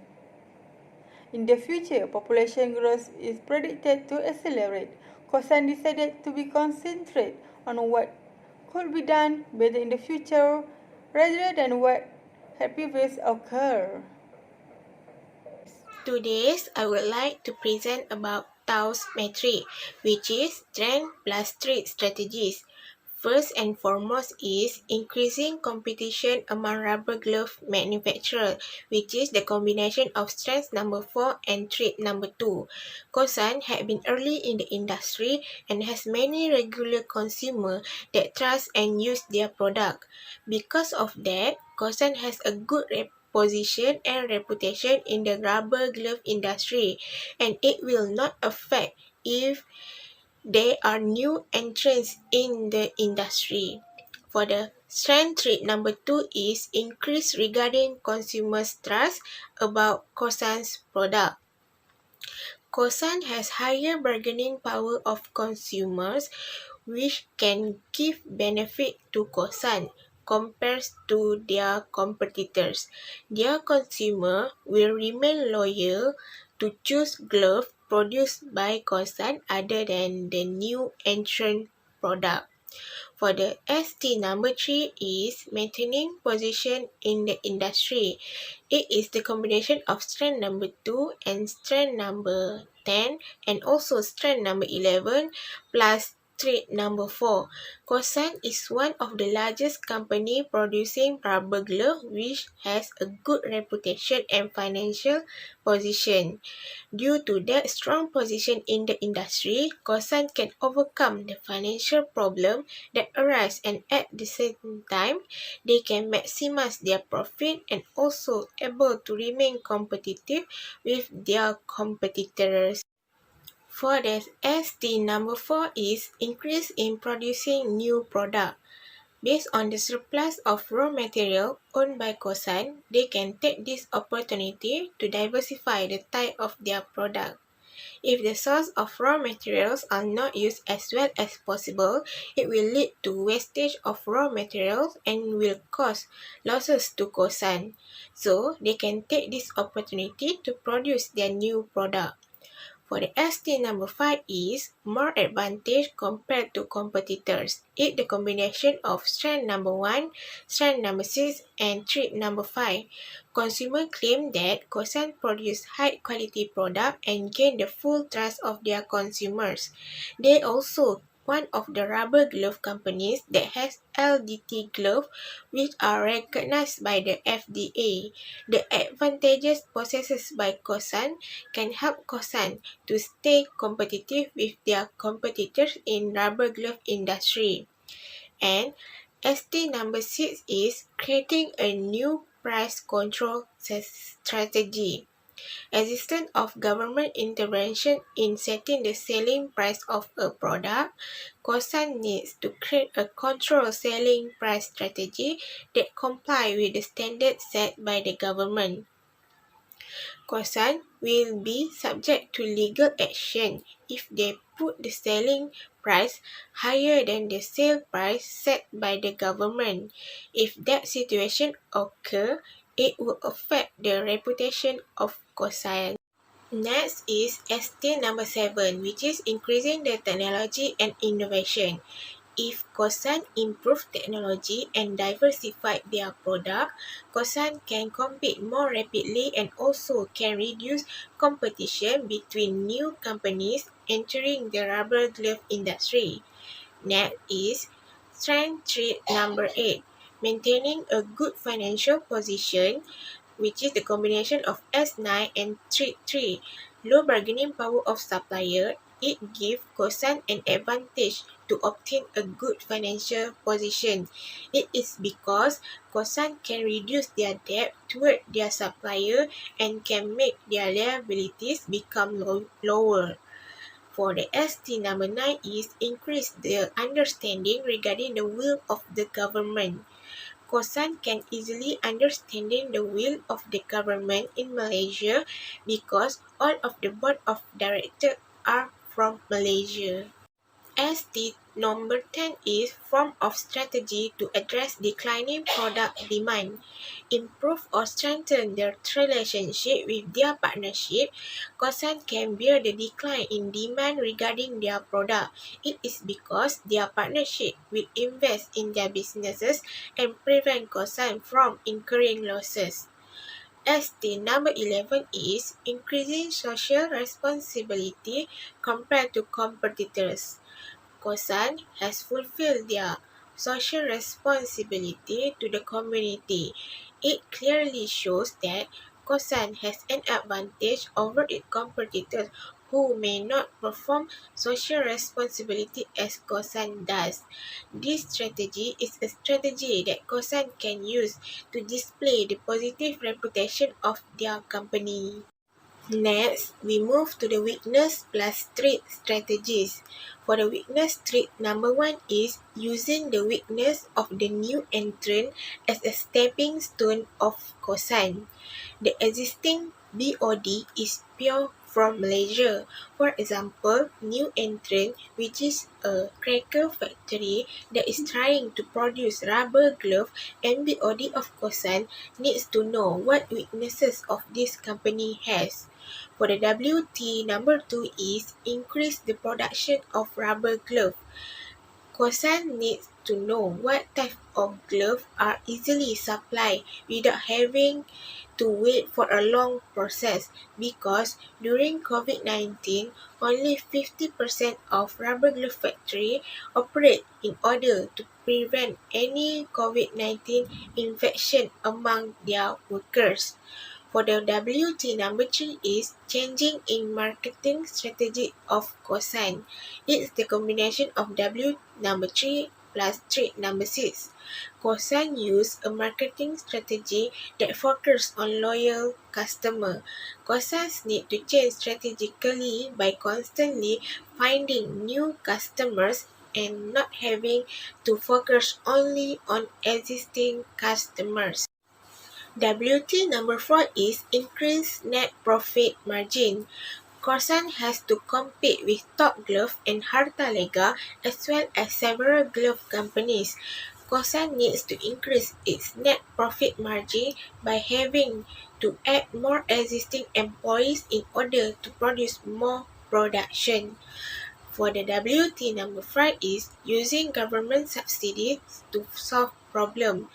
In the future, population growth is predicted to accelerate. Kossan decided to be concentrate on what could be done better in the future rather than what had previously occurred. Today, I would like to present about Tao's metric, which is strength plus trade strategies. First and foremost is increasing competition among rubber glove manufacturers, which is the combination of strength number 4 and trait number 2. Kossan had been early in the industry and has many regular consumers that trust and use their product. Because of that, Kossan has a good position and reputation in the rubber glove industry, and it will not affect if there are new entrants in the industry. For the strength trait number 2 is increase regarding consumers' trust about Kossan's product. Kossan has higher bargaining power of consumers, which can give benefit to Kossan compared to their competitors. Their consumer will remain loyal to choose gloves produced by Kossan other than the new entrant product. For the ST number 3 is maintaining position in the industry. It is the combination of strand number 2 and strand number 10 and also strand number 11 plus trait number 4. Kossan is one of the largest company producing rubber glove which has a good reputation and financial position. Due to that strong position in the industry, Kossan can overcome the financial problem that arise and at the same time, they can maximize their profit and also able to remain competitive with their competitors. For the ST number 4 is increase in producing new product. Based on the surplus of raw material owned by Kossan, they can take this opportunity to diversify the type of their product. If the source of raw materials are not used as well as possible, it will lead to wastage of raw materials and will cause losses to Kossan. So, they can take this opportunity to produce their new product. For the ST number 5 is more advantage compared to competitors. It the combination of strand number 1, strand number 6 and trait number 5. Consumers claim that Kossan produce high quality product and gain the full trust of their consumers. They also one of the rubber glove companies that has LDT glove which are recognized by the FDA. The advantages possessed by Kossan can help Kossan to stay competitive with their competitors in rubber glove industry. And ST number 6 is creating a new price control strategy. Existence of government intervention in setting the selling price of a product, Kossan needs to create a control selling price strategy that comply with the standards set by the government. Kossan will be subject to legal action if they put the selling price higher than the sale price set by the government. If that situation occurs, it will affect the reputation of Kossan. Next is ST number 7, which is increasing the technology and innovation. If Kossan improve technology and diversify their product, Kossan can compete more rapidly and also can reduce competition between new companies entering the rubber glove industry. Next is strength trait number 8, maintaining a good financial position, which is the combination of S9 and trait 3. Low bargaining power of supplier, it gives Kossan an advantage to obtain a good financial position. It is because Kossan can reduce their debt toward their supplier and can make their liabilities become lower. For the ST number 9 is increase the understanding regarding the will of the government. Kossan can easily understanding the will of the government in Malaysia because all of the board of directors are from Malaysia. As the number 10 is form of strategy to address declining product demand, improve or strengthen their relationship with their partnership. Kossan can bear the decline in demand regarding their product. It is because their partnership will invest in their businesses and prevent Kossan from incurring losses. As the number 11 is increasing social responsibility compared to competitors. Kossan has fulfilled their social responsibility to the community. It clearly shows that Kossan has an advantage over its competitors who may not perform social responsibility as Kossan does. This strategy is a strategy that Kossan can use to display the positive reputation of their company. Next, we move to the weakness plus strength strategies. For the weakness trait, number one is using the weakness of the new entrant as a stepping stone of Kossan. The existing BOD is pure from Malaysia. For example, new entrant, which is a cracker factory that is trying to produce rubber glove, and BOD of Kossan needs to know what weaknesses of this company has. For the WT, number 2 is increase the production of rubber glove. Kossan needs to know what type of gloves are easily supplied without having to wait for a long process, because during COVID-19, only 50% of rubber glove factory operate in order to prevent any COVID-19 infection among their workers. For the WT, number 3 is changing in marketing strategy of Kossan. It's the combination of W number 3 plus trait number 6. Kossan use a marketing strategy that focuses on loyal customer. Kossans need to change strategically by constantly finding new customers and not having to focus only on existing customers. WT number 4 is increased net profit margin. Kossan has to compete with Top Glove and Hartalega as well as several glove companies. Kossan needs to increase its net profit margin by having to add more existing employees in order to produce more production. For the WT number 5 is using government subsidies to solve problem.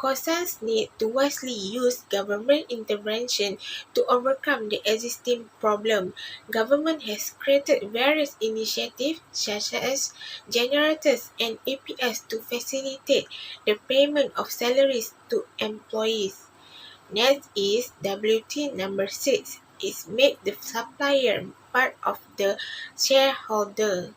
Kossans need to wisely use government intervention to overcome the existing problem. Government has created various initiatives such as generators and APS to facilitate the payment of salaries to employees. Next is WT number 6 is make the supplier part of the shareholder.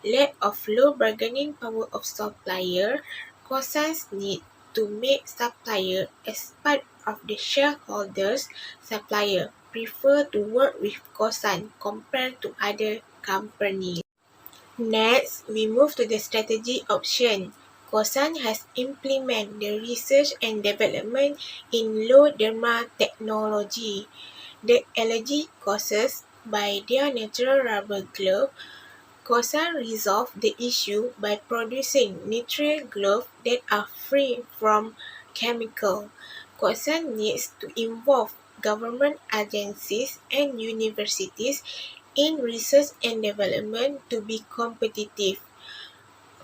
Lack of low bargaining power of supplier, Kossans need to make supplier as part of the shareholders. Supplier prefer to work with Kossan compared to other companies. Next, we move to the strategy option. Kossan has implemented the research and development in low derma technology. The allergy caused by their natural rubber glove. Kossan resolved the issue by producing nitrile gloves that are free from chemical. Kossan needs to involve government agencies and universities in research and development to be competitive.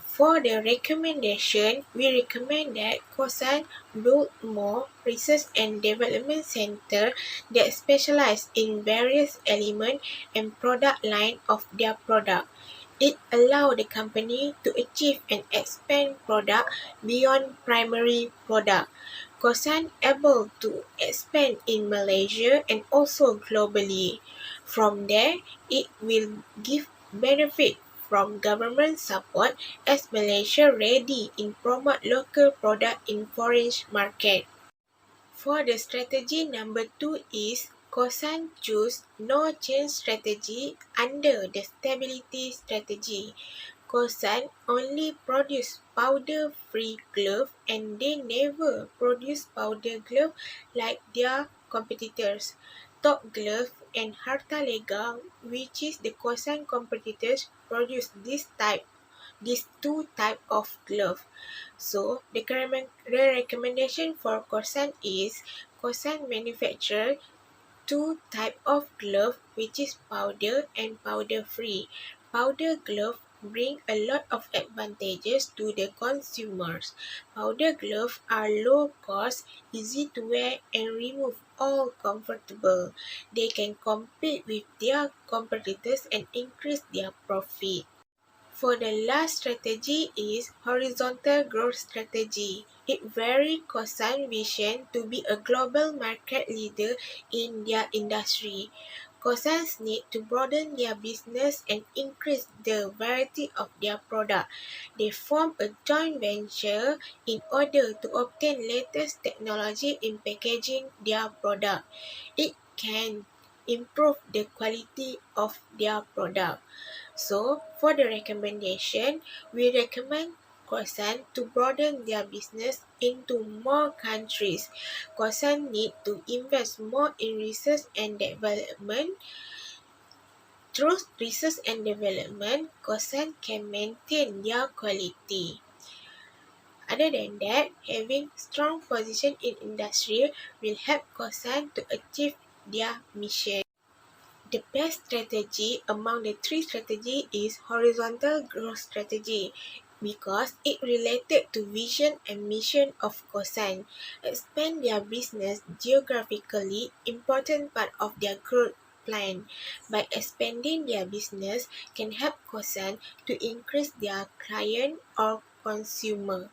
For the recommendation, we recommend that Kossan build more research and development centers that specialize in various elements and product line of their product. It allows the company to achieve and expand product beyond primary product. Kossan able to expand in Malaysia and also globally. From there, it will give benefit from government support as Malaysia ready in promote local product in foreign market. For the strategy number 2 is Kossan choose no change strategy under the stability strategy. Kossan only produce powder-free glove and they never produce powder glove like their competitors. Top Glove and Harta Lega, which is the Kossan competitors, produce these two type of glove. So the recommendation for Kossan is Kossan manufacture two type of glove, which is powder and powder free. Powder glove bring a lot of advantages to the consumers. Powder gloves are low cost, easy to wear and remove all comfortable. They can compete with their competitors and increase their profit. For the last strategy is horizontal growth strategy. It very Kossan vision to be a global market leader in their industry. Kossans need to broaden their business and increase the variety of their product. They form a joint venture in order to obtain latest technology in packaging their product. It can improve the quality of their product. So, for the recommendation, we recommend Kossan to broaden their business into more countries. Kossan need to invest more in research and development. Through research and development, Kossan can maintain their quality. Other than that, having strong position in industry will help Kossan to achieve their mission. The best strategy among the three strategies is horizontal growth strategy because it related to vision and mission of Kossan. Expand their business geographically, important part of their growth plan. By expanding their business can help Kossan to increase their client or consumer.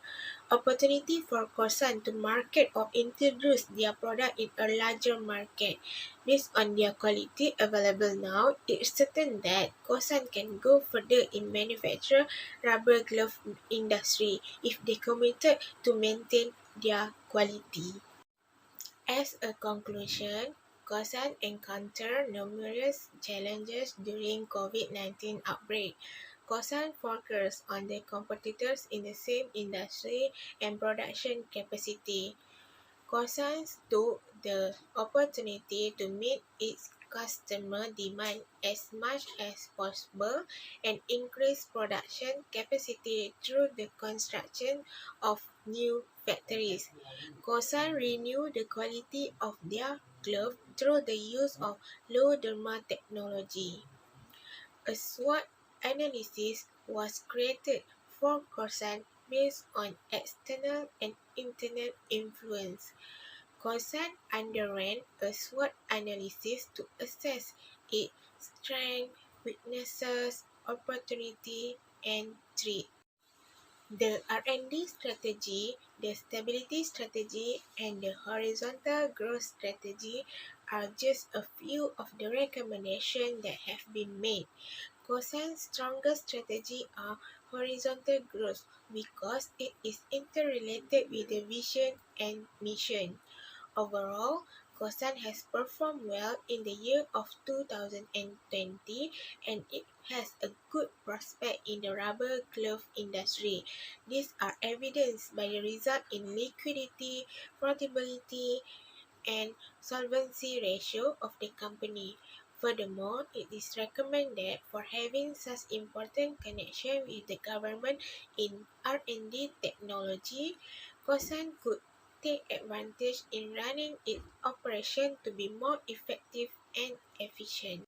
Opportunity for Kossan to market or introduce their product in a larger market. Based on their quality available now, it's certain that Kossan can go further in manufacture rubber glove industry if they committed to maintain their quality. As a conclusion, Kossan encountered numerous challenges during COVID-19 outbreak. Kossan focused on the competitors in the same industry and production capacity. Kossan took the opportunity to meet its customer demand as much as possible and increase production capacity through the construction of new factories. Kossan renewed the quality of their glove through the use of low derma technology. A SWOT analysis was created for Kossan based on external and internal influence. Kossan underwent a SWOT analysis to assess its strengths, weaknesses, opportunity, and threat. The R&D strategy, the stability strategy, and the horizontal growth strategy are just a few of the recommendations that have been made. Kossan's strongest strategy are horizontal growth because it is interrelated with the vision and mission. Overall, Kossan has performed well in the year of 2020 and it has a good prospect in the rubber glove industry. These are evidenced by the result in liquidity, profitability, and solvency ratio of the company. Furthermore, it is recommended for having such important connection with the government in R&D technology, Kossan could take advantage in running its operation to be more effective and efficient.